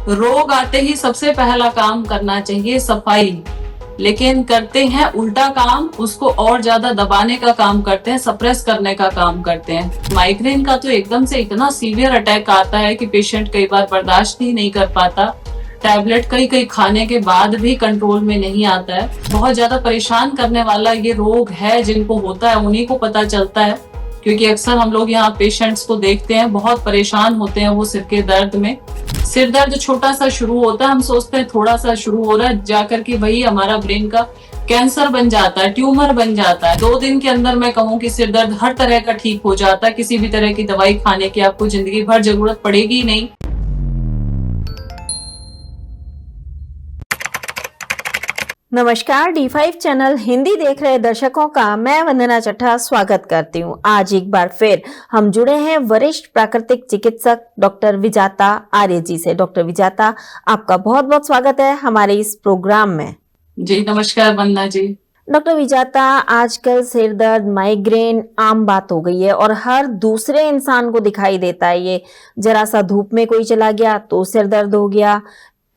रोग आते ही सबसे पहला काम करना चाहिए सफाई, लेकिन करते हैं उल्टा काम, उसको और ज्यादा दबाने का काम करते हैं, सप्रेस करने का काम करते हैं। माइग्रेन का तो एकदम से इतना सीवियर अटैक आता है कि पेशेंट कई बार बर्दाश्त ही नहीं कर पाता। टैबलेट कई कई खाने के बाद भी कंट्रोल में नहीं आता है। बहुत ज्यादा परेशान करने वाला ये रोग है, जिनको होता है उन्हीं को पता चलता है, क्योंकि अक्सर हम लोग यहाँ पेशेंट्स को देखते हैं बहुत परेशान होते हैं वो सिर के दर्द में। सिर दर्द छोटा सा शुरू होता है, हम सोचते हैं थोड़ा सा शुरू हो रहा है, जाकर के वही हमारा ब्रेन का कैंसर बन जाता है, ट्यूमर बन जाता है। 2 दिन के अंदर मैं कहूँ कि सिर दर्द हर तरह का ठीक हो जाता है। किसी भी तरह की दवाई खाने की आपको जिंदगी भर जरूरत पड़ेगी नहीं। नमस्कार, D5 चैनल हिंदी देख रहे दर्शकों का मैं वंदना चट्टा स्वागत करती हूं। आज एक बार फिर हम जुड़े हैं वरिष्ठ प्राकृतिक चिकित्सक डॉक्टर विजाता आर्य जी से। डॉक्टर विजाता, आपका बहुत बहुत स्वागत है हमारे इस प्रोग्राम में। जी नमस्कार वंदना जी। डॉक्टर विजाता, आजकल सिर दर्द, माइग्रेन आम बात हो गई है और हर दूसरे इंसान को दिखाई देता है। ये जरा सा धूप में कोई चला गया तो सिर दर्द हो गया,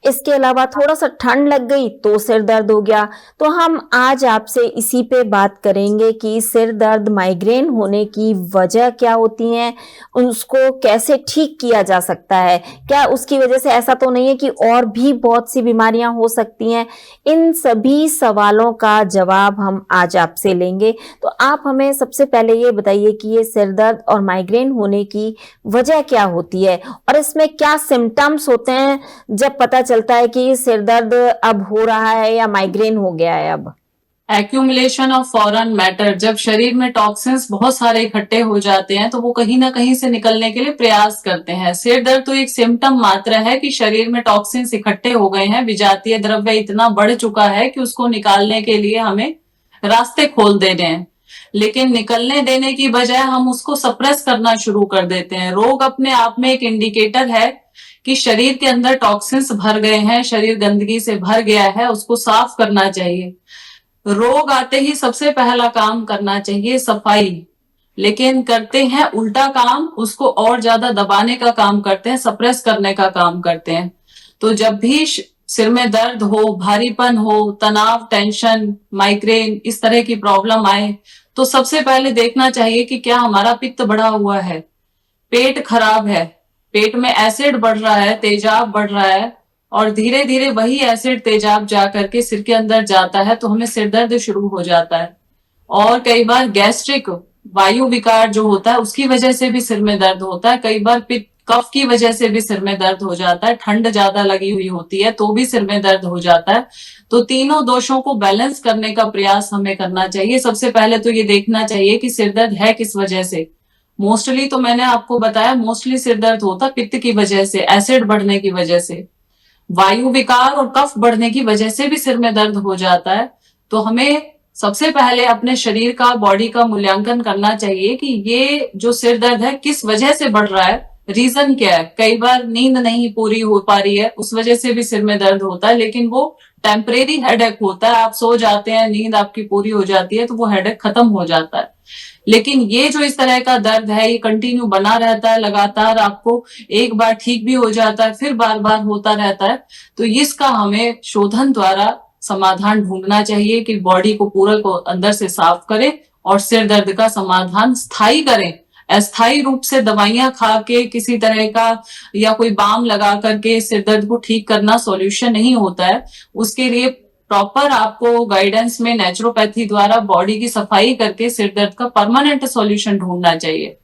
इसके अलावा थोड़ा सा ठंड लग गई तो सिर दर्द हो गया। तो हम आज आपसे इसी पे बात करेंगे कि सिर दर्द, माइग्रेन होने की वजह क्या होती है, उसको कैसे ठीक किया जा सकता है, क्या उसकी वजह से ऐसा तो नहीं है कि और भी बहुत सी बीमारियां हो सकती हैं। इन सभी सवालों का जवाब हम आज आपसे लेंगे। तो आप हमें सबसे पहले ये बताइए कि ये सिर दर्द और माइग्रेन होने की वजह क्या होती है और इसमें क्या सिम्टम्स होते हैं जब पता चलता है कि सिर दर्द अब हो रहा है या माइग्रेन हो गया है। अब एक्यूमुलेशन ऑफ फॉरेन मैटर, जब शरीर में टॉक्सिन्स बहुत सारे इकट्ठे हो जाते हैं तो वो कहीं ना कहीं से निकलने के लिए प्रयास करते हैं। सिर दर्द तो एक सिम्टम मात्र है कि शरीर में टॉक्सिन्स इकट्ठे हो गए हैं, विजातीय द्रव्य इतना बढ़ चुका है कि उसको निकालने के लिए हमें रास्ते खोल देने हैं, लेकिन निकलने देने की बजाय हम उसको सप्रेस करना शुरू कर देते हैं। रोग अपने आप में एक इंडिकेटर है कि शरीर के अंदर टॉक्सिन्स भर गए हैं, शरीर गंदगी से भर गया है, उसको साफ करना चाहिए। रोग आते ही सबसे पहला काम करना चाहिए सफाई, लेकिन करते हैं उल्टा काम, उसको और ज्यादा दबाने का काम करते हैं, सप्रेस करने का काम करते हैं। तो जब भी सिर में दर्द हो, भारीपन हो, तनाव, टेंशन, माइग्रेन, इस तरह की प्रॉब्लम आए तो सबसे पहले देखना चाहिए कि क्या हमारा पित्त बढ़ा हुआ है, पेट खराब है, पेट में एसिड बढ़ रहा है, तेजाब बढ़ रहा है, और धीरे धीरे वही एसिड तेजाब जा करके सिर के अंदर जाता है तो हमें सिर दर्द शुरू हो जाता है। और कई बार गैस्ट्रिक वायु विकार जो होता है उसकी वजह से भी सिर में दर्द होता है। कई बार पित्त कफ की वजह से भी सिर में दर्द हो जाता है, ठंड ज्यादा लगी हुई होती है तो भी सिर में दर्द हो जाता है। तो तीनों दोषों को बैलेंस करने का प्रयास हमें करना चाहिए। सबसे पहले तो ये देखना चाहिए कि सिर दर्द है किस वजह से। मोस्टली तो मैंने आपको बताया, मोस्टली सिर दर्द होता पित्त की वजह से, एसिड बढ़ने की वजह से, वायु विकार और कफ बढ़ने की वजह से भी सिर में दर्द हो जाता है। तो हमें सबसे पहले अपने शरीर का, बॉडी का मूल्यांकन करना चाहिए कि ये जो सिर दर्द है किस वजह से बढ़ रहा है, रीजन क्या है। कई बार नींद नहीं पूरी हो पा रही है, उस वजह से भी सिर में दर्द होता है, लेकिन वो टेम्परेरी हेडेक होता है। आप सो जाते हैं, नींद आपकी पूरी हो जाती है तो वो हेडेक खत्म हो जाता है। लेकिन ये जो इस तरह का दर्द है ये कंटिन्यू बना रहता है, लगातार आपको एक बार ठीक भी हो जाता है फिर बार बार होता रहता है, तो इसका हमें शोधन द्वारा समाधान ढूंढना चाहिए कि बॉडी को पूरा को अंदर से साफ करें और सिर दर्द का समाधान स्थायी करें। अस्थायी रूप से दवाइयां खा के किसी तरह का या कोई बाम लगा करके सिर दर्द को ठीक करना सॉल्यूशन नहीं होता है। उसके लिए प्रॉपर आपको गाइडेंस में नेचुरोपैथी द्वारा बॉडी की सफाई करके सिर दर्द का परमानेंट सॉल्यूशन ढूंढना चाहिए।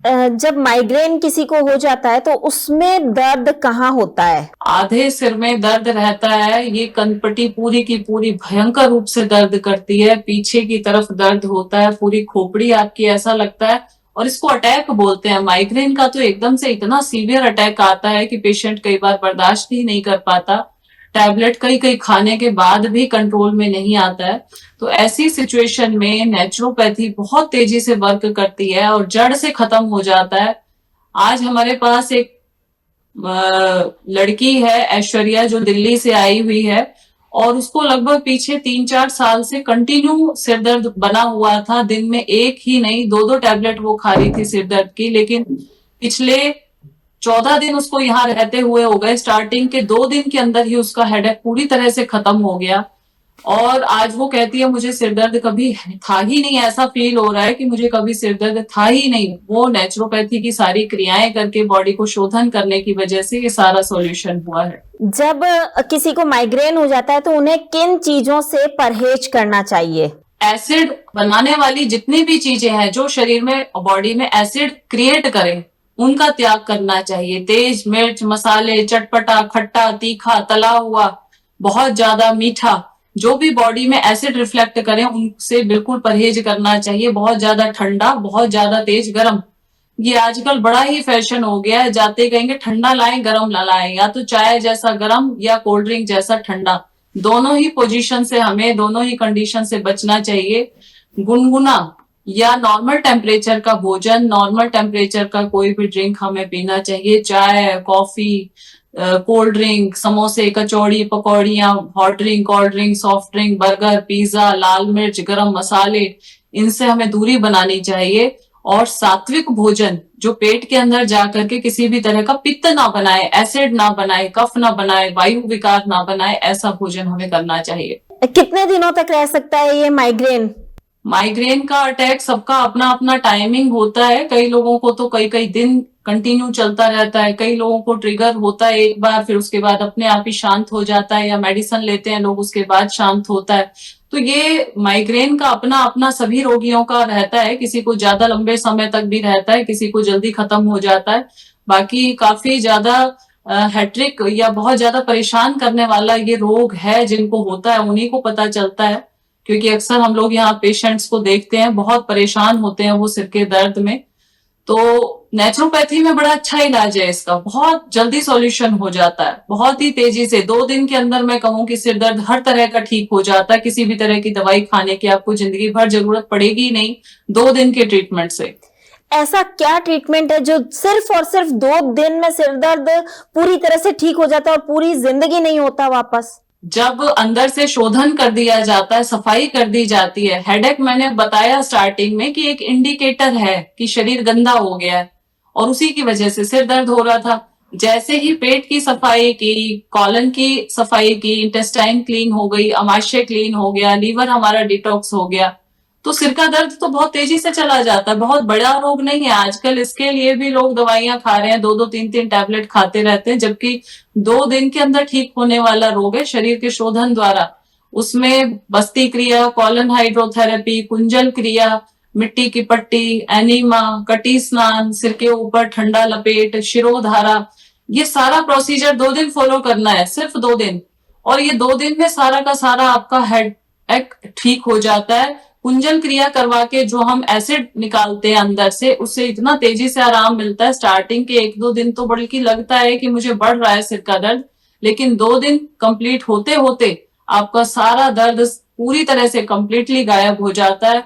जब माइग्रेन किसी को हो जाता है तो उसमें दर्द कहाँ होता है? आधे सिर में दर्द रहता है, ये कनपट्टी पूरी की पूरी भयंकर रूप से दर्द करती है, पीछे की तरफ दर्द होता है, पूरी खोपड़ी आपकी ऐसा लगता है, और इसको अटैक बोलते हैं। माइग्रेन का तो एकदम से इतना सीवियर अटैक आता है कि पेशेंट कई बार बर्दाश्त ही नहीं कर पाता, टैबलेट कई कई खाने के बाद भी कंट्रोल में नहीं आता है। तो ऐसी सिचुएशन में नेचुरोपैथी बहुत तेजी से वर्क करती है और जड़ से खत्म हो जाता है। आज हमारे पास एक लड़की है ऐश्वर्या, जो दिल्ली से आई हुई है, और उसको लगभग पीछे 3-4 साल से कंटिन्यू सिर दर्द बना हुआ था। दिन में एक ही नहीं 2-2 टैबलेट वो खा रही थी सिर दर्द की, लेकिन पिछले 14 दिन उसको यहाँ रहते हुए हो गए, स्टार्टिंग के 2 दिन के अंदर ही उसका हेडेक पूरी तरह से खत्म हो गया। और आज वो कहती है मुझे सिर दर्द कभी था ही नहीं, ऐसा फील हो रहा है कि मुझे कभी सिर दर्द था ही नहीं। वो नेचुरोपैथी की सारी क्रियाएं करके बॉडी को शोधन करने की वजह से ये सारा सॉल्यूशन हुआ है। जब किसी को माइग्रेन हो जाता है तो उन्हें किन चीजों से परहेज करना चाहिए? एसिड बनाने वाली जितनी भी चीजें हैं जो शरीर में बॉडी में एसिड क्रिएट करें, उनका त्याग करना चाहिए। तेज मिर्च, मसाले, चटपटा, खट्टा, तीखा, तला हुआ, बहुत ज्यादा मीठा, जो भी बॉडी में एसिड रिफ्लेक्ट करें उनसे बिल्कुल परहेज करना चाहिए। बहुत ज्यादा ठंडा, बहुत ज्यादा तेज गर्म, ये आजकल बड़ा ही फैशन हो गया है। जाते कहेंगे ठंडा लाएं गरम ना लाएं, या तो चाय जैसा गरम या कोल्ड ड्रिंक जैसा ठंडा। दोनों ही पोजीशन से हमें, दोनों ही कंडीशन से बचना चाहिए। गुनगुना या नॉर्मल टेम्परेचर का भोजन, नॉर्मल टेम्परेचर का कोई भी ड्रिंक हमें पीना चाहिए। चाय, कॉफी, कोल्ड ड्रिंक, समोसे, कचौड़ी, पकौड़ियां, hot drink, cold drink, soft drink, burger, pizza, लाल मिर्च, गरम मसाले, इनसे हमें दूरी बनानी चाहिए। और सात्विक भोजन जो पेट के अंदर जाकर के किसी भी तरह का पित्त ना बनाए, एसिड ना बनाए, कफ ना बनाए, वायु विकार ना बनाए, ऐसा भोजन हमें करना चाहिए। कितने दिनों तक रह सकता है ये माइग्रेन? माइग्रेन का अटैक सबका अपना अपना टाइमिंग होता है। कई लोगों को तो कई कई दिन कंटिन्यू चलता रहता है, कई लोगों को ट्रिगर होता है एक बार, फिर उसके बाद अपने आप ही शांत हो जाता है, या मेडिसिन लेते हैं लोग उसके बाद शांत होता है। तो ये माइग्रेन का अपना अपना सभी रोगियों का रहता है। किसी को ज्यादा लंबे समय तक भी रहता है, किसी को जल्दी खत्म हो जाता है। बाकी काफी ज्यादा हैट्रिक या बहुत ज्यादा परेशान करने वाला ये रोग है, जिनको होता है उन्हीं को पता चलता है। क्योंकि अक्सर हम लोग यहाँ पेशेंट्स को देखते हैं, बहुत परेशान होते हैं वो सिर के दर्द में। तो नेचुरोपैथी में बड़ा अच्छा इलाज है इसका, बहुत जल्दी सॉल्यूशन हो जाता है, बहुत ही तेजी से। 2 दिन के अंदर मैं कहूँ कि सिर दर्द हर तरह का ठीक हो जाता है। किसी भी तरह की दवाई खाने की आपको जिंदगी भर जरूरत पड़ेगी नहीं, 2 दिन के ट्रीटमेंट से। ऐसा क्या ट्रीटमेंट है जो सिर्फ और सिर्फ 2 दिन में सिर दर्द पूरी तरह से ठीक हो जाता है और पूरी जिंदगी नहीं होता वापस? जब अंदर से शोधन कर दिया जाता है, सफाई कर दी जाती है। हेडेक मैंने बताया स्टार्टिंग में कि एक इंडिकेटर है कि शरीर गंदा हो गया है, और उसी की वजह से सिर दर्द हो रहा था। जैसे ही पेट की सफाई की, कॉलन की सफाई की, इंटेस्टाइन क्लीन हो गई, अमाशय क्लीन हो गया, लीवर हमारा डिटॉक्स हो गया, तो सिर का दर्द तो बहुत तेजी से चला जाता है। बहुत बड़ा रोग नहीं है आजकल, इसके लिए भी लोग दवाइयां खा रहे हैं, 2-2, 3-3 टैबलेट खाते रहते हैं, जबकि 2 दिन के अंदर ठीक होने वाला रोग है शरीर के शोधन द्वारा। उसमें बस्ती क्रिया, कॉलन हाइड्रोथेरेपी, कुंजल क्रिया, मिट्टी की पट्टी, एनीमा, कटी स्नान, सिर के ऊपर ठंडा लपेट, शिरोधारा, ये सारा प्रोसीजर 2 दिन फॉलो करना है, सिर्फ 2 दिन। और ये 2 दिन में सारा का सारा आपका हेड एक ठीक हो जाता है। कुंजल क्रिया करवा के जो हम एसिड निकालते हैं अंदर से, उससे इतना तेजी से आराम मिलता है। स्टार्टिंग के 1-2 दिन तो बल्कि लगता है कि मुझे बढ़ रहा है सिर का दर्द, लेकिन 2 दिन कंप्लीट होते होते आपका सारा दर्द पूरी तरह से कंप्लीटली गायब हो जाता है।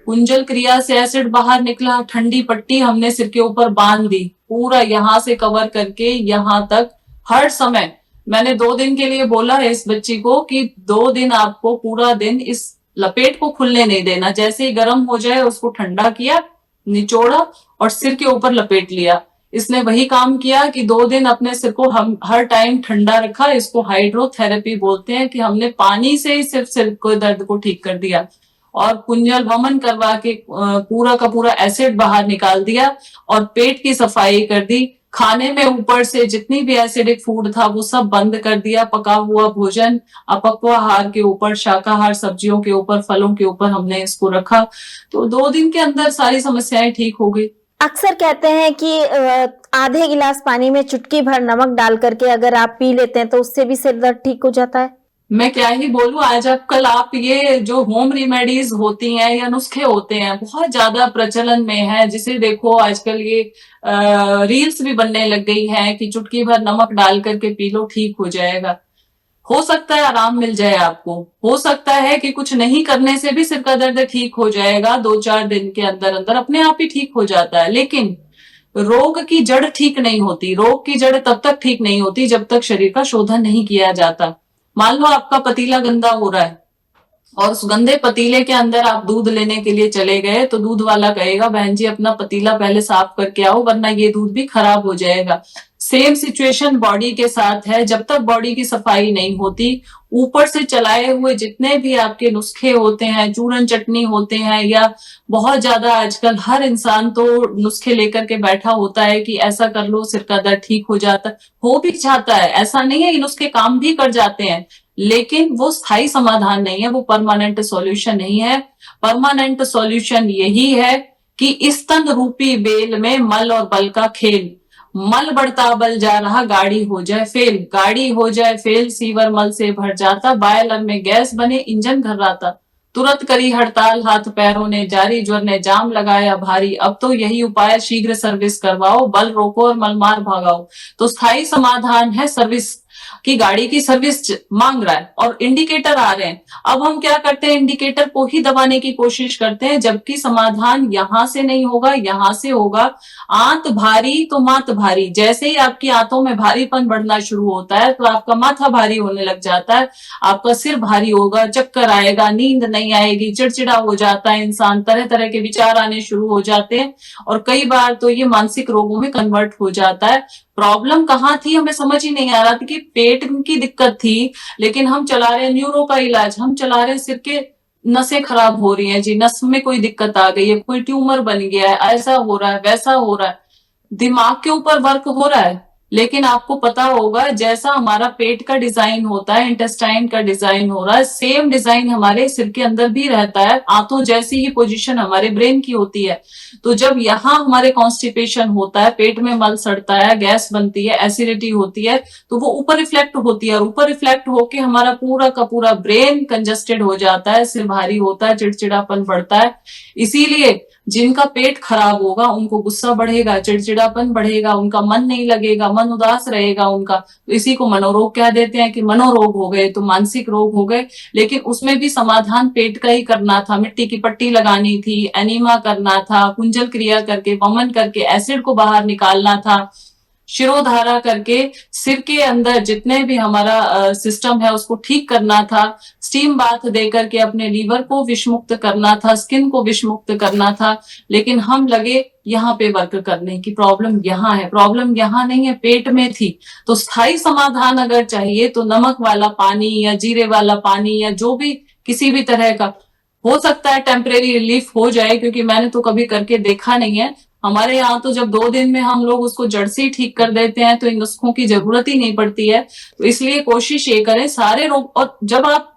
कुंजल क्रिया से एसिड बाहर निकला, ठंडी पट्टी हमने सिर के ऊपर बांध दी, पूरा यहाँ से कवर करके यहाँ तक हर समय। मैंने 2 दिन के लिए बोला है इस बच्ची को कि 2 दिन आपको पूरा दिन इस लपेट को खुलने नहीं देना। जैसे ही गर्म हो जाए उसको ठंडा किया, निचोड़ा और सिर के ऊपर लपेट लिया। इसने वही काम किया कि 2 दिन अपने सिर को हम हर टाइम ठंडा रखा। इसको हाइड्रोथेरेपी बोलते हैं, कि हमने पानी से ही सिर्फ सिर को दर्द को ठीक कर दिया, और कुंजल वमन करवा के पूरा का पूरा एसिड बाहर निकाल दिया, और पेट की सफाई कर दी। खाने में ऊपर से जितनी भी एसिडिक फूड था वो सब बंद कर दिया। पका हुआ भोजन, अपक्वाहार के ऊपर, शाकाहार सब्जियों के ऊपर, फलों के ऊपर हमने इसको रखा। तो 2 दिन के अंदर सारी समस्याएं ठीक हो गई। अक्सर कहते हैं कि आधे गिलास पानी में चुटकी भर नमक डाल करके अगर आप पी लेते हैं तो उससे भी सिर दर्द ठीक हो जाता है। मैं क्या ही बोलूं, आज अब कल आप ये जो होम रेमेडीज होती हैं या नुस्खे होते हैं बहुत ज्यादा प्रचलन में है। जिसे देखो आजकल ये रील्स भी बनने लग गई हैं कि चुटकी भर नमक डाल करके पी लो, ठीक हो जाएगा। हो सकता है आराम मिल जाए आपको, हो सकता है कि कुछ नहीं करने से भी सिर का दर्द ठीक हो जाएगा, 2-4 दिन के अंदर अंदर अपने आप ही ठीक हो जाता है। लेकिन रोग की जड़ ठीक नहीं होती। रोग की जड़ तब तक ठीक नहीं होती जब तक शरीर का शोधन नहीं किया जाता। मान लो आपका पतीला गंदा हो रहा है, और उस गंदे पतीले के अंदर आप दूध लेने के लिए चले गए तो दूध वाला कहेगा बहन जी अपना पतीला पहले साफ करके आओ वरना ये दूध भी खराब हो जाएगा। सेम सिचुएशन बॉडी के साथ है, जब तक बॉडी की सफाई नहीं होती, ऊपर से चलाए हुए जितने भी आपके नुस्खे होते हैं, चूरन चटनी होते हैं, या बहुत ज्यादा आजकल हर इंसान तो नुस्खे लेकर के बैठा होता है कि ऐसा कर लो सिर का दर्द ठीक हो जाता है, हो भी जाता है, ऐसा नहीं है, ये नुस्खे काम भी कर जाते हैं, लेकिन वो स्थायी समाधान नहीं है, वो परमानेंट सॉल्यूशन नहीं है। परमानेंट सॉल्यूशन यही है कि स्तन रूपी बेल में मल और बल का खेल, मल बढ़ता बल जा रहा गाड़ी हो जाए फेल, गाड़ी हो जाए फेल, सीवर मल से भर जाता, बायलर में गैस बने इंजन घर्राता, तुरंत करी हड़ताल हाथ पैरों ने जारी, ज्वर ने जाम लगाया भारी, अब तो यही उपाय शीघ्र सर्विस करवाओ, बल रोको और मलमार भगाओ। तो स्थायी समाधान है सर्विस, कि गाड़ी की सर्विस मांग रहा है और इंडिकेटर आ रहे हैं, अब हम क्या करते हैं इंडिकेटर को ही दबाने की कोशिश करते हैं, जबकि समाधान यहां से नहीं होगा, यहां से होगा। आंत भारी तो मात भारी, जैसे ही आपकी आंतों में भारीपन बढ़ना शुरू होता है तो आपका माथा भारी होने लग जाता है, आपका सिर भारी होगा, चक्कर आएगा, नींद नहीं आएगी, चिड़चिड़ा हो जाता है इंसान, तरह तरह के विचार आने शुरू हो जाते हैं और कई बार तो ये मानसिक रोगों में कन्वर्ट हो जाता है। प्रॉब्लम कहाँ थी हमें समझ ही नहीं आ रहा था कि पेट की दिक्कत थी, लेकिन हम चला रहे हैं न्यूरो का इलाज, हम चला रहे हैं सिर के नसें खराब हो रही हैं जी, नस में कोई दिक्कत आ गई है, कोई ट्यूमर बन गया है, ऐसा हो रहा है वैसा हो रहा है, दिमाग के ऊपर वर्क हो रहा है। लेकिन आपको पता होगा जैसा हमारा पेट का डिजाइन होता है, इंटेस्टाइन का डिजाइन हो रहा है, सेम डिजाइन हमारे सिर के अंदर भी रहता है, आंतों जैसी ही पोजीशन हमारे ब्रेन की होती है। तो जब यहाँ हमारे कॉन्स्टिपेशन होता है, पेट में मल सड़ता है, गैस बनती है, एसिडिटी होती है, तो वो ऊपर रिफ्लेक्ट होती है और ऊपर रिफ्लेक्ट होके हमारा पूरा का पूरा ब्रेन कंजस्टेड हो जाता है, सिर भारी होता है, चिड़चिड़ापन बढ़ता है। इसीलिए जिनका पेट खराब होगा उनको गुस्सा बढ़ेगा, चिड़चिड़ापन बढ़ेगा, उनका मन नहीं लगेगा, मन उदास रहेगा उनका, तो इसी को मनोरोग कह देते हैं कि मनोरोग हो गए तो मानसिक रोग हो गए। लेकिन उसमें भी समाधान पेट का ही करना था, मिट्टी की पट्टी लगानी थी, एनीमा करना था, कुंजल क्रिया करके वमन करके एसिड को बाहर निकालना था, शिरोधारा करके सिर के अंदर जितने भी हमारा सिस्टम है उसको ठीक करना था, स्टीम बाथ दे करके अपने लीवर को विषमुक्त करना था, स्किन को विषमुक्त करना था। लेकिन हम लगे यहाँ पे वर्क करने की, प्रॉब्लम यहाँ है, प्रॉब्लम यहाँ नहीं है, पेट में थी। तो स्थायी समाधान अगर चाहिए तो नमक वाला पानी या जीरे वाला पानी या जो भी किसी भी तरह का, हो सकता है टेम्परेरी रिलीफ हो जाए, क्योंकि मैंने तो कभी करके देखा नहीं है। हमारे यहाँ तो जब 2 दिन में हम लोग उसको जड़ से ही ठीक कर देते हैं तो इन नुस्खों की जरूरत ही नहीं पड़ती है। तो इसलिए कोशिश ये करें सारे रोग, और जब आप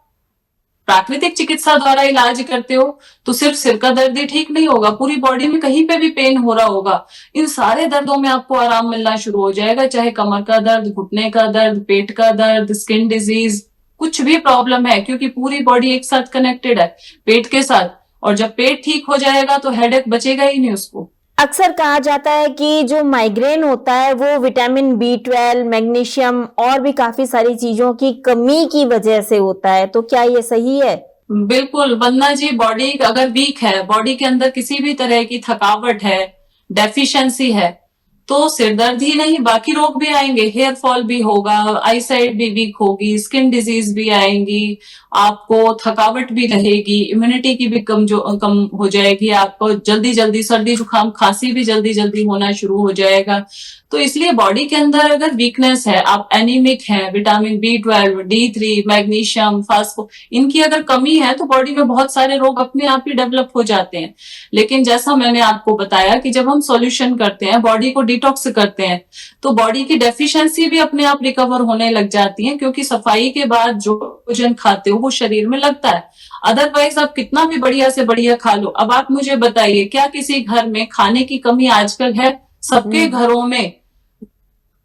प्राकृतिक चिकित्सा द्वारा इलाज करते हो तो सिर्फ सिर का दर्द ही ठीक नहीं होगा, पूरी बॉडी में कहीं पे भी पेन हो रहा होगा, इन सारे दर्दों में आपको आराम मिलना शुरू हो जाएगा, चाहे कमर का दर्द, घुटने का दर्द, पेट का दर्द, स्किन डिजीज, कुछ भी प्रॉब्लम है, क्योंकि पूरी बॉडी एक साथ कनेक्टेड है पेट के साथ। और जब पेट ठीक हो जाएगा तो हेडेक बचेगा ही नहीं उसको। अक्सर कहा जाता है कि जो माइग्रेन होता है वो विटामिन B12, मैग्नीशियम और भी काफी सारी चीजों की कमी की वजह से होता है, तो क्या ये सही है? बिल्कुल वंदना जी, बॉडी अगर वीक है, बॉडी के अंदर किसी भी तरह की थकावट है, डेफिशिएंसी है, तो सिर दर्द ही नहीं बाकी रोग भी आएंगे, हेयर फॉल भी होगा, आई साइट भी वीक होगी, स्किन डिजीज भी आएंगी, आपको थकावट भी रहेगी, इम्यूनिटी की भी कम हो जाएगी, आपको जल्दी जल्दी सर्दी जुकाम खांसी भी जल्दी जल्दी होना शुरू हो जाएगा। तो इसलिए बॉडी के अंदर अगर वीकनेस है, आप एनीमिक हैं, vitamin B12, D3, magnesium, phospho, इनकी अगर कमी है तो बॉडी में बहुत सारे रोग अपने आप ही डेवलप हो जाते हैं। लेकिन जैसा मैंने आपको बताया कि जब हम सॉल्यूशन करते हैं, बॉडी को डिटॉक्स करते हैं, तो बॉडी की डेफिशिएंसी भी अपने आप रिकवर होने लग जाती है, क्योंकि सफाई के बाद जो भोजन खाते हो वो शरीर में लगता है। अदरवाइज आप कितना भी बढ़िया से बढ़िया खा लो। अब आप मुझे बताइए, क्या किसी घर में खाने की कमी आजकल है? सबके घरों में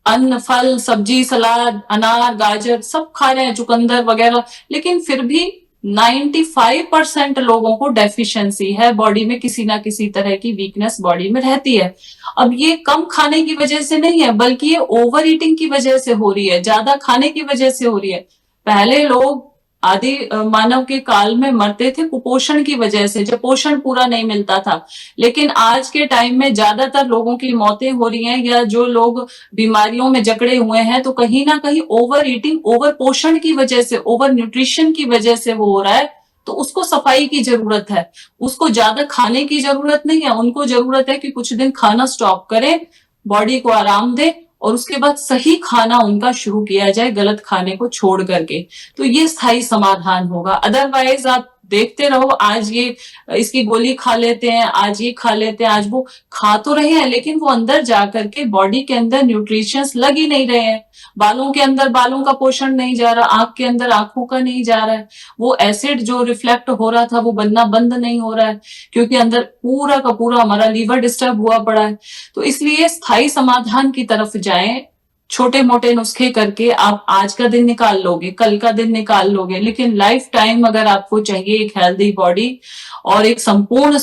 अन्न, फल, सब्जी, सलाद, अनार, गाजर सब खा रहे हैं, चुकंदर वगैरह, लेकिन फिर भी 95% लोगों को डेफिशिएंसी है, बॉडी में किसी ना किसी तरह की वीकनेस बॉडी में रहती है। अब ये कम खाने की वजह से नहीं है, बल्कि ये ओवर ईटिंग की वजह से हो रही है, ज्यादा खाने की वजह से हो रही है। पहले लोग आदि मानव के काल में मरते थे कुपोषण की वजह से, जब पोषण पूरा नहीं मिलता था। लेकिन आज के टाइम में ज्यादातर लोगों की मौतें हो रही हैं, या जो लोग बीमारियों में जकड़े हुए हैं, तो कहीं ना कहीं ओवर ईटिंग, ओवर पोषण की वजह से, ओवर न्यूट्रिशन की वजह से वो हो रहा है। तो उसको सफाई की जरूरत है, उसको ज्यादा खाने की जरूरत नहीं है। उनको जरूरत है कि कुछ दिन खाना स्टॉप करें, बॉडी को आराम दे और उसके बाद सही खाना उनका शुरू किया जाए, गलत खाने को छोड़ करके। तो ये स्थायी समाधान होगा। अदरवाइज आप देखते रहो, आज ये इसकी गोली खा लेते हैं, आज ये खा लेते हैं, आज वो खा तो रहे हैं लेकिन वो अंदर जाकर के बॉडी के अंदर न्यूट्रिशंस लग ही नहीं रहे हैं। बालों के अंदर बालों का पोषण नहीं जा रहा, आंख के अंदर आंखों का नहीं जा रहा है, वो एसिड जो रिफ्लेक्ट हो रहा था वो बनना बंद नहीं हो रहा है, क्योंकि अंदर पूरा का पूरा हमारा लीवर डिस्टर्ब हुआ पड़ा है। तो इसलिए स्थायी समाधान की तरफ जाएं। छोटे मोटे नुस्खे करके आप आज का दिन निकाल लोगे, कल का दिन निकाल लोगे, लेकिन लाइफ टाइम अगर आपको चाहिए एक हेल्दी बॉडी और एक संपूर्ण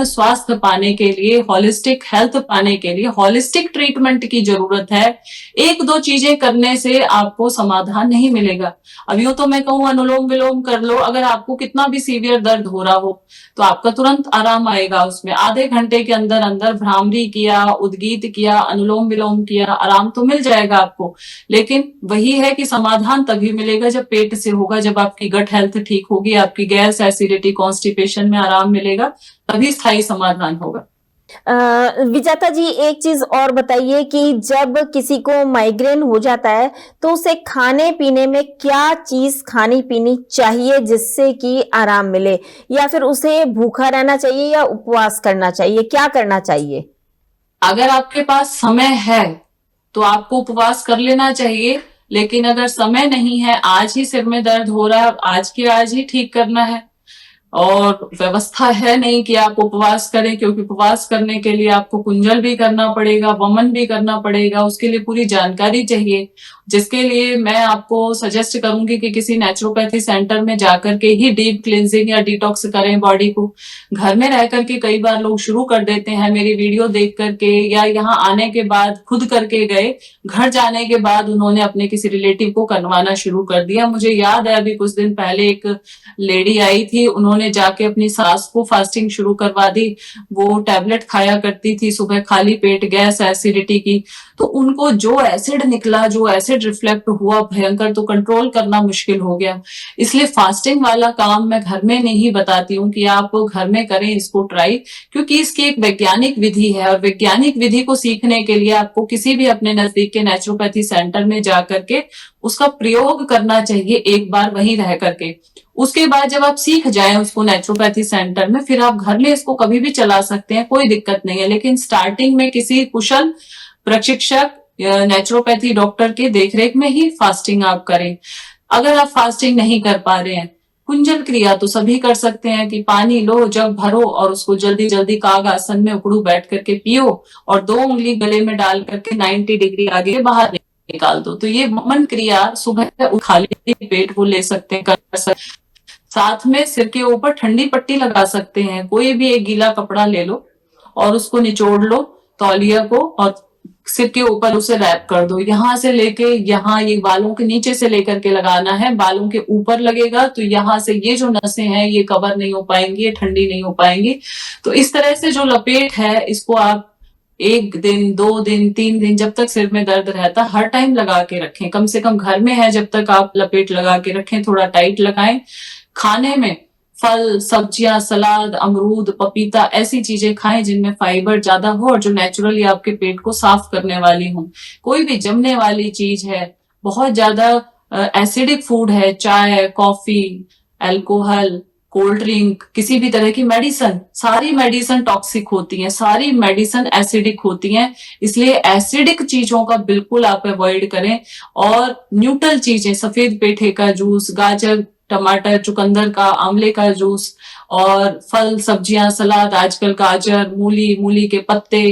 स्वास्थ्य पाने के लिए, होलिस्टिक हेल्थ पाने के लिए होलिस्टिक ट्रीटमेंट की जरूरत है। एक दो चीजें करने से आपको समाधान नहीं मिलेगा। अब यूं तो मैं कहूं अनुलोम विलोम कर लो, अगर आपको कितना भी सीवियर दर्द हो रहा हो तो आपका तुरंत आराम आएगा। उसमें आधे घंटे के अंदर अंदर भ्रामरी किया, उद्गीत किया, अनुलोम विलोम किया, आराम तो मिल जाएगा आपको। लेकिन वही है कि समाधान तभी मिलेगा जब पेट से होगा, जब आपकी गट हेल्थ ठीक होगी, आपकी गैस, एसिडिटी, कॉन्स्टिपेशन में आराम मिलेगा, तभी स्थायी समाधान होगा। विजाता जी, एक चीज और बताइए कि जब किसी को माइग्रेन हो जाता है तो उसे खाने पीने में क्या चीज खानी पीनी चाहिए जिससे कि आराम मिले, या फिर उसे भूखा रहना चाहिए या उपवास करना चाहिए, क्या करना चाहिए? अगर आपके पास समय है तो आपको उपवास कर लेना चाहिए, लेकिन अगर समय नहीं है, आज ही सिर में दर्द हो रहा है, आज के आज ही ठीक करना है और व्यवस्था है नहीं कि आप उपवास करें, क्योंकि उपवास करने के लिए आपको कुंजल भी करना पड़ेगा, वमन भी करना पड़ेगा, उसके लिए पूरी जानकारी चाहिए, जिसके लिए मैं आपको सजेस्ट करूंगी कि किसी नेचुरोपैथी सेंटर में जाकर के ही डीप क्लींजिंग या डिटॉक्स करें बॉडी को। घर में रह करके कई बार लोग शुरू कर देते हैं, मेरी वीडियो देख करके या यहाँ आने के बाद खुद करके गए, घर जाने के बाद उन्होंने अपने किसी रिलेटिव को करवाना शुरू कर दिया। मुझे याद है अभी कुछ दिन पहले एक लेडी आई थी, उन्होंने जाके अपनी सास को फास्टिंग शुरू करवा दी। वो टैबलेट खाया करती थी सुबह खाली पेट, गैस एसिडिटी की, तो उनको जो एसिड निकला, जो एसिड रिफ्लेक्ट हुआ भयंकर, तो कंट्रोल करना मुश्किल हो गया। इसलिए फास्टिंग वाला काम मैं घर में नहीं बताती हूँ कि आप घर में करें इसको ट्राई, क्योंकि इसकी एक वैज्ञानिक विधि है और वैज्ञानिक विधि को सीखने के लिए आपको किसी भी अपने नजदीक के नेचुरोपैथी सेंटर में जाकर के उसका प्रयोग करना चाहिए एक बार वहीं रह करके। उसके बाद जब आप सीख जाएं उसको नेचुरोपैथी सेंटर में, फिर आप घर में इसको कभी भी चला सकते हैं, कोई दिक्कत नहीं है। लेकिन स्टार्टिंग में किसी कुशल प्रशिक्षक नेचुरोपैथी डॉक्टर के देखरेख में ही फास्टिंग आप करें। अगर आप फास्टिंग नहीं कर पा रहे हैं, कुंजल क्रिया तो सभी कर सकते हैं कि पानी लो, जग भरो और उसको जल्दी जल्दी काग आसन में उकड़ू बैठ करके पियो और 2 उंगली गले में डाल करके 90 डिग्री आगे बाहर निकाल दो। तो ये वमन क्रिया सुबह खाली पेट वो ले सकते हैं, कर सकते। साथ में सिर के ऊपर ठंडी पट्टी लगा सकते हैं, कोई भी एक गीला कपड़ा ले लो और उसको निचोड़ लो तौलिया को और सिर के ऊपर उसे रैप कर दो। यहाँ से लेके यहाँ, ये बालों के नीचे से लेकर के लगाना है, बालों के ऊपर लगेगा तो यहाँ से ये जो नसें हैं ये कवर नहीं हो पाएंगी, ये ठंडी नहीं हो पाएंगी। तो इस तरह से जो लपेट है इसको आप 1 दिन, 2 दिन, 3 दिन, जब तक सिर में दर्द रहता हर टाइम लगा के रखें। कम से कम घर में है जब तक आप लपेट लगा के रखें, थोड़ा टाइट लगाएं। खाने में फल, सब्जियां, सलाद, अमरूद, पपीता, ऐसी चीजें खाएं जिनमें फाइबर ज्यादा हो और जो नेचुरली आपके पेट को साफ करने वाली हो। कोई भी जमने वाली चीज है, बहुत ज्यादा एसिडिक फूड है, चाय, कॉफी, अल्कोहल, कोल्ड ड्रिंक, किसी भी तरह की मेडिसिन, सारी मेडिसिन टॉक्सिक होती हैं, सारी मेडिसिन एसिडिक होती हैं। इसलिए एसिडिक चीजों का बिल्कुल आप अवॉइड करें और न्यूट्रल चीजें, सफेद पेठे का जूस, गाजर, टमाटर, चुकंदर का, आंवले का जूस और फल, सब्जियां, सलाद, आजकल गाजर, मूली, मूली के पत्ते,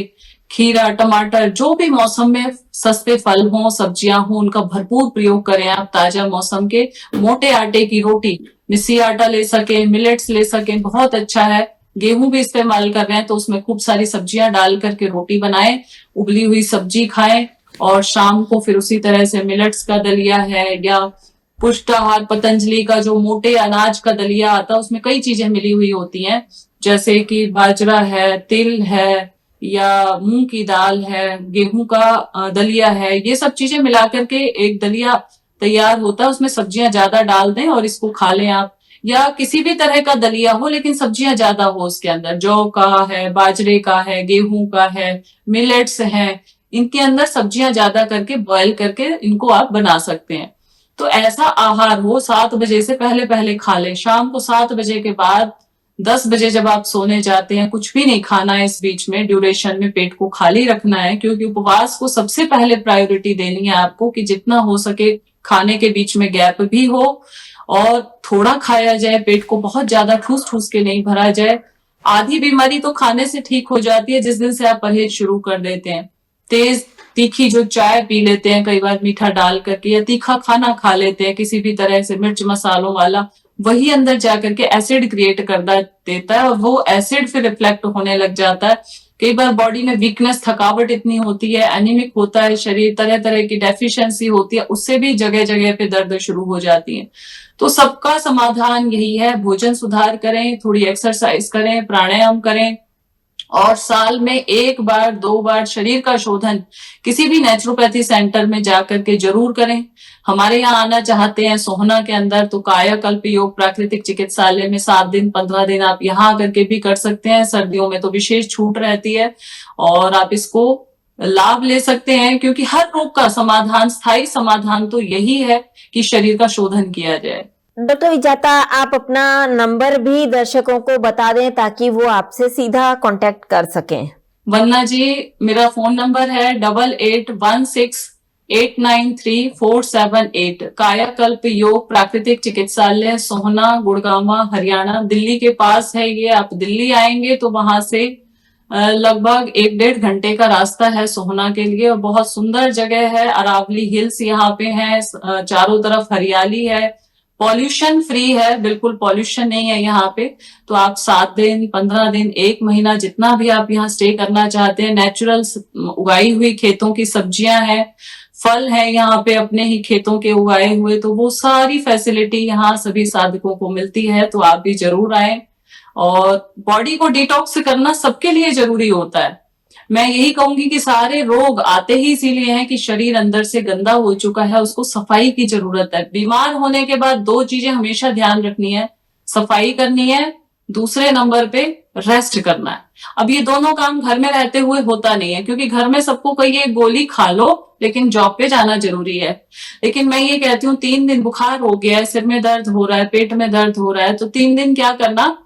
खीरा, टमाटर, जो भी मौसम में सस्ते फल हों, सब्जियां हों, उनका भरपूर प्रयोग करें आप। ताजा मौसम के मोटे आटे की रोटी, मिस्सी आटा ले सकें, मिलेट्स ले सकें, बहुत अच्छा है। गेहूं भी इस्तेमाल कर रहे हैं तो उसमें खूब सारी सब्जियां डाल करके रोटी बनाएं, उबली हुई सब्जी खाएं और शाम को फिर उसी तरह से मिलेट्स का दलिया है या पुष्टाहार पतंजलि का जो मोटे अनाज का दलिया आता है, उसमें कई चीजें मिली हुई होती हैं, जैसे कि बाजरा है, तिल है या मूंग की दाल है, गेहूं का दलिया है। ये सब चीजें मिला करके एक दलिया तैयार होता है, उसमें सब्जियां ज्यादा डाल दें और इसको खा लें आप। या किसी भी तरह का दलिया हो, लेकिन सब्जियां ज्यादा हो उसके अंदर, जौ का है, बाजरे का है, गेहूं का है, मिलेट्स है, इनके अंदर सब्जियां ज्यादा करके बॉयल करके इनको आप बना सकते हैं। तो ऐसा आहार हो 7 बजे से पहले पहले खा लें। शाम को 7 बजे के बाद 10 बजे जब आप सोने जाते हैं, कुछ भी नहीं खाना है इस बीच में, ड्यूरेशन में पेट को खाली रखना है, क्योंकि उपवास को सबसे पहले प्रायोरिटी देनी है आपको कि जितना हो सके खाने के बीच में गैप भी हो और थोड़ा खाया जाए, पेट को बहुत ज्यादा ठूस ठूस के नहीं भरा जाए। आधी बीमारी तो खाने से ठीक हो जाती है जिस दिन से आप परहेज शुरू कर देते हैं। तेज तीखी जो चाय पी लेते हैं कई बार मीठा डाल करके, या तीखा खाना खा लेते हैं किसी भी तरह से मिर्च मसालों वाला, वही अंदर जाकर के एसिड क्रिएट कर देता है और वो एसिड फिर रिफ्लेक्ट होने लग जाता है। कई बार बॉडी में वीकनेस, थकावट इतनी होती है, एनीमिक होता है शरीर, तरह तरह की डेफिशिएंसी होती है, उससे भी जगह जगह पे दर्द शुरू हो जाती है। तो सबका समाधान यही है, भोजन सुधार करें, थोड़ी एक्सरसाइज करें, प्राणायाम करें, और साल में 1 बार 2 बार शरीर का शोधन किसी भी नेचुरोपैथी सेंटर में जाकर के जरूर करें। हमारे यहाँ आना चाहते हैं सोहना के अंदर, तो कायाकल्प योग प्राकृतिक चिकित्सालय में 7 दिन 15 दिन आप यहाँ आकर के भी कर सकते हैं। सर्दियों में तो विशेष छूट रहती है और आप इसको लाभ ले सकते हैं, क्योंकि हर रोग का समाधान, स्थायी समाधान तो यही है कि शरीर का शोधन किया जाए। डॉक्टर विजाता, आप अपना नंबर भी दर्शकों को बता दें ताकि वो आपसे सीधा कांटेक्ट कर सकें। वन्ना जी, मेरा फोन नंबर है 8816893478। कायाकल्प योग प्राकृतिक चिकित्सालय, सोहना, गुड़गांव, हरियाणा, दिल्ली के पास है ये। आप दिल्ली आएंगे तो वहां से लगभग 1-1.5 घंटे का रास्ता है सोहना के लिए, और बहुत सुंदर जगह है। अरावली हिल्स यहाँ पे है, चारों तरफ हरियाली है, पॉल्यूशन फ्री है, बिल्कुल पॉल्यूशन नहीं है यहाँ पे। तो आप 7 दिन 15 दिन 1 महीना जितना भी आप यहाँ स्टे करना चाहते हैं, नेचुरल उगाई हुई खेतों की सब्जियां हैं, फल है यहाँ पे अपने ही खेतों के उगाए हुए, तो वो सारी फैसिलिटी यहाँ सभी साधकों को मिलती है। तो आप भी जरूर आए, और बॉडी को डिटॉक्स करना सबके लिए जरूरी होता है। मैं यही कहूंगी कि सारे रोग आते ही इसीलिए हैं कि शरीर अंदर से गंदा हो चुका है, उसको सफाई की जरूरत है। बीमार होने के बाद 2 चीजें हमेशा ध्यान रखनी है, सफाई करनी है, दूसरे नंबर पे रेस्ट करना है। अब ये दोनों काम घर में रहते हुए होता नहीं है, क्योंकि घर में सबको कहिए गोली खा लो, लेकिन जॉब पे जाना जरूरी है। लेकिन मैं ये कहती हूँ 3 दिन बुखार हो गया है, सिर में दर्द हो रहा है, पेट में दर्द हो रहा है, तो 3 दिन क्या करना,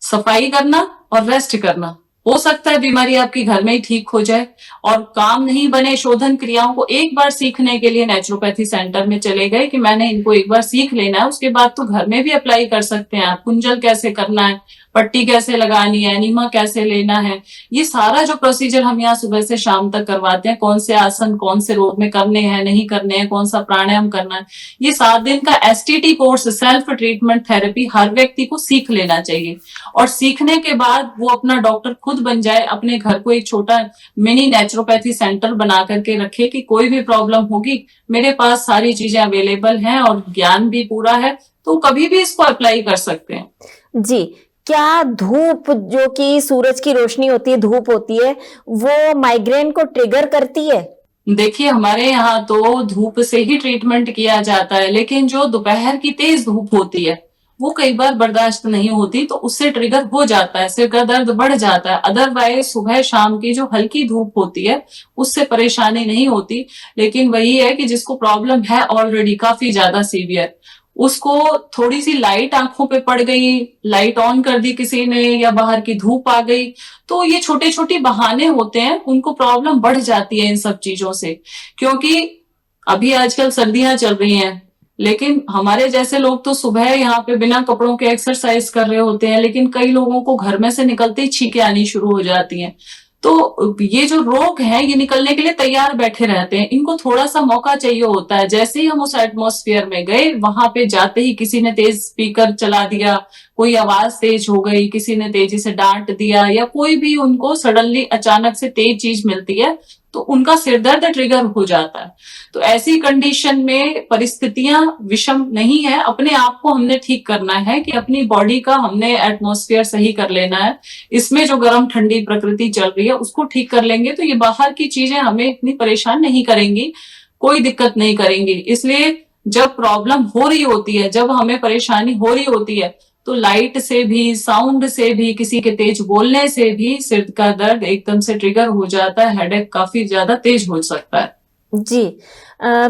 सफाई करना और रेस्ट करना। हो सकता है बीमारी आपकी घर में ही ठीक हो जाए। और काम नहीं बने शोधन क्रियाओं को एक बार सीखने के लिए नेचुरोपैथी सेंटर में चले गए कि मैंने इनको एक बार सीख लेना है, उसके बाद तो घर में भी अप्लाई कर सकते हैं आप। कुंजल कैसे करना है, पट्टी कैसे लगानी है, एनीमा कैसे लेना है, ये सारा जो प्रोसीजर हम यहाँ सुबह से शाम तक करवाते हैं, कौन से आसन कौन से रोग में करने हैं नहीं करने हैं, कौन सा प्राणायाम करना है, ये 7 दिन का STT course, self treatment therapy, हर व्यक्ति को सीख लेना चाहिए। और सीखने के बाद वो अपना डॉक्टर खुद बन जाए, अपने घर को एक छोटा मिनी नेचुरोपैथी सेंटर बना करके रखे कि कोई भी प्रॉब्लम होगी मेरे पास सारी चीजें अवेलेबल हैं और ज्ञान भी पूरा है, तो कभी भी इसको अप्लाई कर सकते हैं। जी, क्या धूप, जो कि सूरज की रोशनी होती है, धूप होती है, वो माइग्रेन को ट्रिगर करती है? देखिए, हमारे यहाँ तो धूप से ही ट्रीटमेंट किया जाता है, लेकिन जो दोपहर की तेज धूप होती है वो कई बार बर्दाश्त नहीं होती, तो उससे ट्रिगर हो जाता है, सिर का दर्द बढ़ जाता है। अदरवाइज सुबह शाम की जो हल्की धूप होती है उससे परेशानी नहीं होती। लेकिन वही है कि जिसको प्रॉब्लम है ऑलरेडी काफी ज्यादा सीवियर, उसको थोड़ी सी लाइट आंखों पे पड़ गई, लाइट ऑन कर दी किसी ने, या बाहर की धूप आ गई, तो ये छोटे छोटे बहाने होते हैं, उनको प्रॉब्लम बढ़ जाती है इन सब चीजों से। क्योंकि अभी आजकल सर्दियां चल रही हैं, लेकिन हमारे जैसे लोग तो सुबह यहाँ पे बिना कपड़ों के एक्सरसाइज कर रहे होते हैं, लेकिन कई लोगों को घर में से निकलते ही छींकें आनी शुरू हो जाती हैं। तो ये जो रोग है ये निकलने के लिए तैयार बैठे रहते हैं, इनको थोड़ा सा मौका चाहिए होता है। जैसे ही हम उस एटमॉस्फेयर में गए, वहां पे जाते ही किसी ने तेज स्पीकर चला दिया, कोई आवाज तेज हो गई, किसी ने तेजी से डांट दिया, या कोई भी उनको सडनली अचानक से तेज चीज मिलती है, तो उनका सिर दर्द ट्रिगर हो जाता है। तो ऐसी कंडीशन में परिस्थितियां विषम नहीं है, अपने आप को हमने ठीक करना है कि अपनी बॉडी का हमने एटमॉस्फेयर सही कर लेना है। इसमें जो गर्म ठंडी प्रकृति चल रही है उसको ठीक कर लेंगे तो ये बाहर की चीजें हमें इतनी परेशान नहीं करेंगी, कोई दिक्कत नहीं करेंगी। इसलिए जब प्रॉब्लम हो रही होती है, जब हमें परेशानी हो रही होती है, तो लाइट से भी, साउंड से भी, किसी के तेज बोलने से भी सिर का दर्द एकदम से ट्रिगर हो जाता है, हेडेक काफी ज्यादा तेज हो सकता है। जी।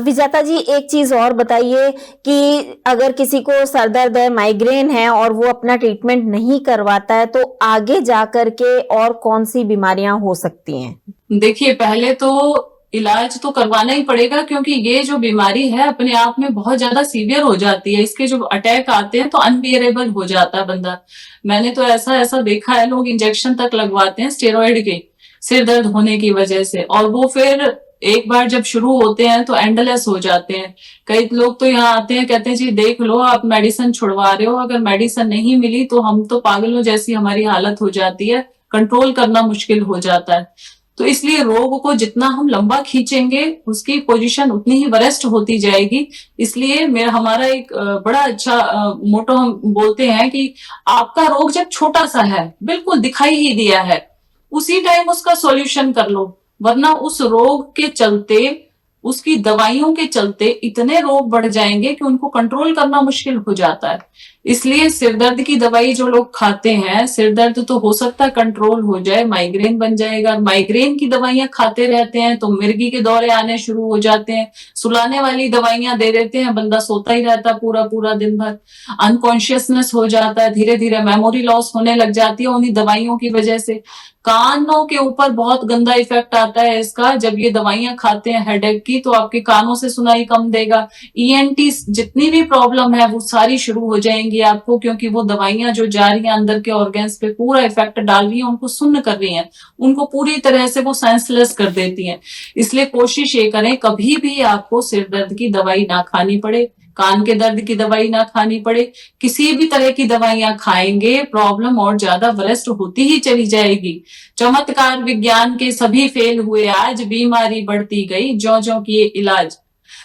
विजेता जी, एक चीज और बताइए कि अगर किसी को सर दर्द है, माइग्रेन है और वो अपना ट्रीटमेंट नहीं करवाता है, तो आगे जाकर के और कौन सी बीमारियां हो सकती हैं? देखिए, पहले तो इलाज तो करवाना ही पड़ेगा, क्योंकि ये जो बीमारी है अपने आप में बहुत ज्यादा सीवियर हो जाती है। इसके जो अटैक आते हैं तो अनबियरेबल हो जाता है बंदा। मैंने तो ऐसा ऐसा देखा है, लोग इंजेक्शन तक लगवाते हैं स्टेरॉइड के, सिर दर्द होने की वजह से, और वो फिर एक बार जब शुरू होते हैं तो एंडलेस हो जाते हैं। कई लोग तो यहाँ आते हैं, कहते हैं जी देख लो आप मेडिसिन छुड़वा रहे हो, अगर मेडिसिन नहीं मिली तो हम तो पागलों जैसी हमारी हालत हो जाती है, कंट्रोल करना मुश्किल हो जाता है। तो इसलिए रोग को जितना हम लंबा खींचेंगे उसकी पोजीशन उतनी ही वरेस्ट होती जाएगी। इसलिए मेरा हमारा एक बड़ा अच्छा मोटो हम बोलते हैं कि आपका रोग जब छोटा सा है, बिल्कुल दिखाई ही दिया है, उसी टाइम उसका सॉल्यूशन कर लो, वरना उस रोग के चलते, उसकी दवाइयों के चलते इतने रोग बढ़ जाएंगे कि उनको कंट्रोल करना मुश्किल हो जाता है। इसलिए सिरदर्द की दवाई जो लोग खाते हैं, सिरदर्द तो हो सकता है कंट्रोल हो जाए, माइग्रेन बन जाएगा। माइग्रेन की दवाइयां खाते रहते हैं तो मिर्गी के दौरे आने शुरू हो जाते हैं, सुलाने वाली दवाइयां दे देते हैं, बंदा सोता ही रहता है पूरा पूरा दिन भर, अनकॉन्शियसनेस हो जाता है, धीरे धीरे मेमोरी लॉस होने लग जाती है उन्हीं दवाइयों की वजह से। कानों के ऊपर बहुत गंदा इफेक्ट आता है इसका, जब ये दवाइयां खाते हैं हेडेक की तो आपके कानों से सुनाई कम देगा, ईएनटी जितनी भी प्रॉब्लम है वो सारी शुरू हो जाएंगी आपको, क्योंकि वो दवाइयां जो जा रही हैं अंदर के ऑर्गन्स पे पूरा इफेक्ट डाल रही हैं, उनको सुन्न कर रही हैं, उनको पूरी तरह से वो सेंसलेस कर देती हैं। इसलिए कोशिश ये करें कभी भी आपको सिर दर्द की दवाई ना खानी पड़े, कान के दर्द की दवाई ना खानी पड़े। किसी भी तरह की दवाइयां खाएंगे प्रॉब्लम और ज्यादा वरेस्ट होती ही चली जाएगी। चमत्कार विज्ञान के सभी फेल हुए आज, बीमारी बढ़ती गई ज्यों ज्यों किए इलाज।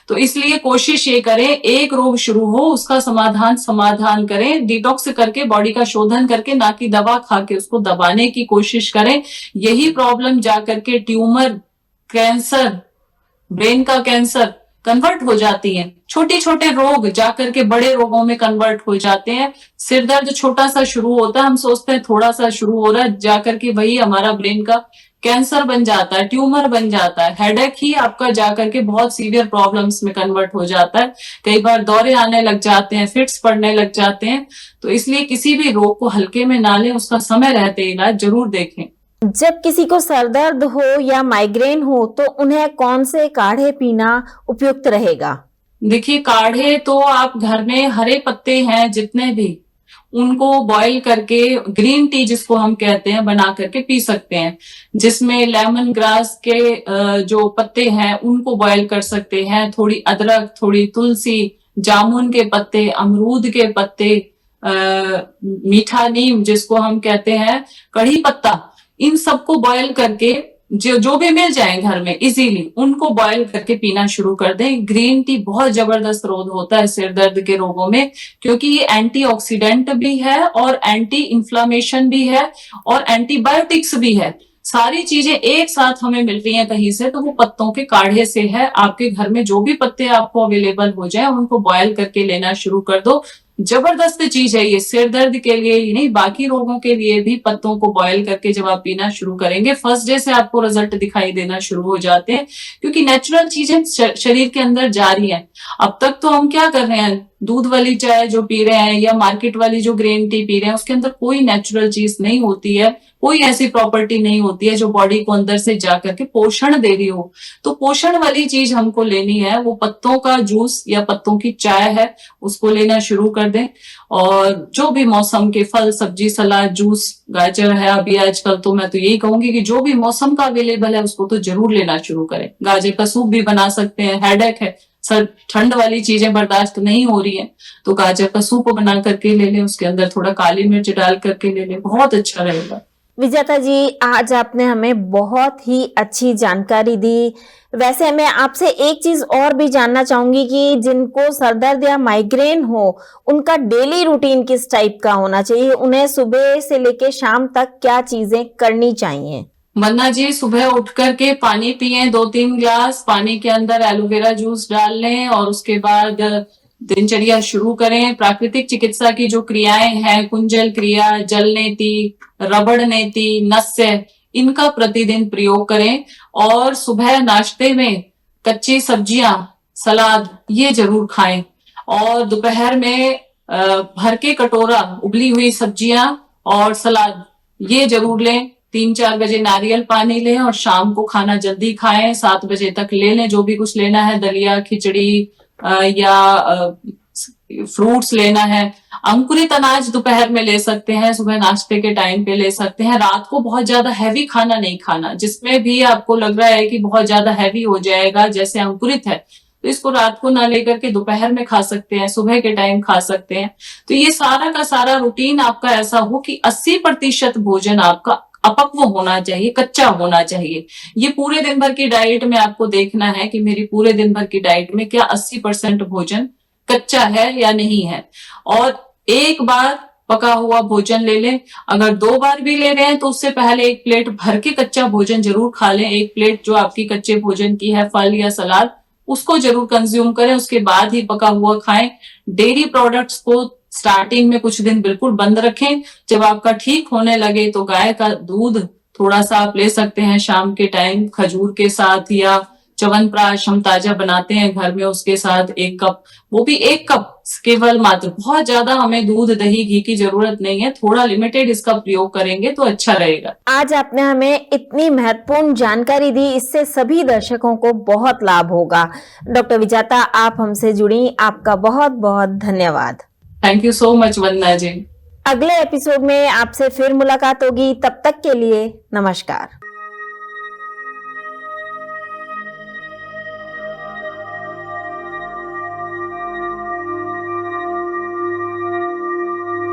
तो इसलिए कोशिश ये करें, एक रोग शुरू हो उसका समाधान करें, डिटॉक्स करके, बॉडी का शोधन करके, ना कि दवा खा के उसको दबाने की कोशिश करें। यही प्रॉब्लम जाकर के ट्यूमर, कैंसर, ब्रेन का कैंसर कन्वर्ट हो जाती हैं, छोटे छोटे रोग जाकर के बड़े रोगों में कन्वर्ट हो जाते हैं। सिर दर्द छोटा सा शुरू होता है, हम सोचते हैं थोड़ा सा शुरू हो रहा है, जाकर के वही हमारा ब्रेन का कैंसर बन जाता है, ट्यूमर बन जाता है। हेडेक ही आपका जाकर के बहुत सीवियर प्रॉब्लम्स में कन्वर्ट हो जाता है, कई बार दौरे आने लग जाते हैं, फिट्स पड़ने लग जाते हैं। तो इसलिए किसी भी रोग को हल्के में ना लें, उसका समय रहते इलाज जरूर देखें। जब किसी को सर दर्द हो या माइग्रेन हो तो उन्हें कौन से काढ़े पीना उपयुक्त रहेगा? देखिए, काढ़े तो आप घर में हरे पत्ते हैं जितने भी, उनको बॉईल करके, ग्रीन टी जिसको हम कहते हैं, बना करके पी सकते हैं, जिसमें लेमन ग्रास के जो पत्ते हैं उनको बॉईल कर सकते हैं, थोड़ी अदरक, थोड़ी तुलसी, जामुन के पत्ते, अमरूद के पत्ते, मीठा नीम जिसको हम कहते हैं, कड़ी पत्ता, इन सबको बॉईल करके, जो भी मिल जाए घर में इजीली, उनको बॉईल करके पीना शुरू कर दें। ग्रीन टी बहुत जबरदस्त रोध होता है सिर दर्द के रोगों में, क्योंकि ये एंटीऑक्सीडेंट भी है और एंटी इन्फ्लामेशन भी है और एंटीबायोटिक्स भी है। सारी चीजें एक साथ हमें मिल रही हैं कहीं से, तो वो पत्तों के काढ़े से है। आपके घर में जो भी पत्ते आपको अवेलेबल हो जाए उनको बॉयल करके लेना शुरू कर दो। जबरदस्त चीज है ये, सिर दर्द के लिए ही नहीं, बाकी रोगों के लिए भी पत्तों को बॉयल करके जब आप पीना शुरू करेंगे, फर्स्ट डे से आपको रिजल्ट दिखाई देना शुरू हो जाते हैं, क्योंकि नेचुरल चीजें शरीर के अंदर जा रही हैं। अब तक तो हम क्या कर रहे हैं, दूध वाली चाय जो पी रहे हैं या मार्केट वाली जो ग्रीन टी पी रहे हैं, उसके अंदर कोई नेचुरल चीज नहीं होती है, कोई ऐसी प्रॉपर्टी नहीं होती है जो बॉडी को अंदर से जाकर के पोषण दे रही हो। तो पोषण वाली चीज हमको लेनी है, वो पत्तों का जूस या पत्तों की चाय है, उसको लेना शुरू कर दें। और जो भी मौसम के फल, सब्जी, सलाद, जूस, गाजर है अभी आजकल, तो मैं तो यही कहूंगी कि जो भी मौसम का अवेलेबल है उसको तो जरूर लेना शुरू करें। गाजर का सूप भी बना सकते हैं, हेडेक है, सर ठंड वाली चीजें बर्दाश्त नहीं हो रही है, तो गाजर का सूप बना करके ले लें, उसके अंदर थोड़ा काली मिर्च डाल करके ले लें, बहुत अच्छा रहेगा। विजेता जी, आज आपने हमें बहुत ही अच्छी जानकारी दी। वैसे मैं आपसे एक चीज और भी जानना चाहूंगी कि जिनको सर दर्द या माइग्रेन हो, उनका डेली रूटीन किस टाइप का होना चाहिए? उन्हें सुबह से लेके शाम तक क्या चीजें करनी चाहिए? वरना जी सुबह उठ करके पानी पिए 2-3 ग्लास, पानी के अंदर एलोवेरा जूस डाल लें और उसके बाद दिनचर्या शुरू करें। प्राकृतिक चिकित्सा की जो क्रियाएं हैं, कुंजल क्रिया, जल नेति, रबड़ नेति, नस्य, इनका प्रतिदिन प्रयोग करें और सुबह नाश्ते में कच्ची सब्जियां, सलाद ये जरूर खाएं और दोपहर में भर के कटोरा उबली हुई सब्जियां और सलाद ये जरूर लें। 3-4 बजे नारियल पानी लें और शाम को खाना जल्दी खाएं, 7 बजे तक ले लें जो भी कुछ लेना है, दलिया, खिचड़ी या फ्रूट्स लेना है। अंकुरित अनाज दोपहर में ले सकते हैं, सुबह नाश्ते के टाइम पे ले सकते हैं। रात को बहुत ज्यादा हैवी खाना नहीं खाना, जिसमें भी आपको लग रहा है कि बहुत ज्यादा हैवी हो जाएगा, जैसे अंकुरित है तो इसको रात को ना लेकर के दोपहर में खा सकते हैं, सुबह के टाइम खा सकते हैं। तो ये सारा का सारा रूटीन आपका ऐसा हो कि 80% भोजन आपका अपक्व होना चाहिए, कच्चा होना चाहिए। ये पूरे दिन भर की डाइट में आपको देखना है कि मेरी पूरे दिन भर की डाइट में क्या 80% भोजन कच्चा है या नहीं है। और एक बार पका हुआ भोजन ले लें। अगर 2 बार भी ले रहे हैं तो उससे पहले 1 प्लेट भर के कच्चा भोजन जरूर खा लें। 1 प्लेट जो आपकी कच्चे भोजन की है, फल या सलाद, उसको जरूर कंज्यूम करें, उसके बाद ही पका हुआ खाएं। डेयरी प्रोडक्ट्स को स्टार्टिंग में कुछ दिन बिल्कुल बंद रखें। जब आपका ठीक होने लगे तो गाय का दूध थोड़ा सा आप ले सकते हैं शाम के टाइम खजूर के साथ, या च्यवनप्राश हम ताजा बनाते हैं घर में, उसके साथ 1 कप, वो भी 1 कप केवल मात्र। बहुत ज्यादा हमें दूध, दही, घी की जरूरत नहीं है, थोड़ा लिमिटेड इसका प्रयोग करेंगे तो अच्छा रहेगा। आज आपने हमें इतनी महत्वपूर्ण जानकारी दी, इससे सभी दर्शकों को बहुत लाभ होगा। डॉक्टर विजाता, आप हमसे जुड़ी, आपका बहुत बहुत धन्यवाद। थैंक यू सो मच वंदना जी। अगले एपिसोड में आपसे फिर मुलाकात होगी, तब तक के लिए नमस्कार।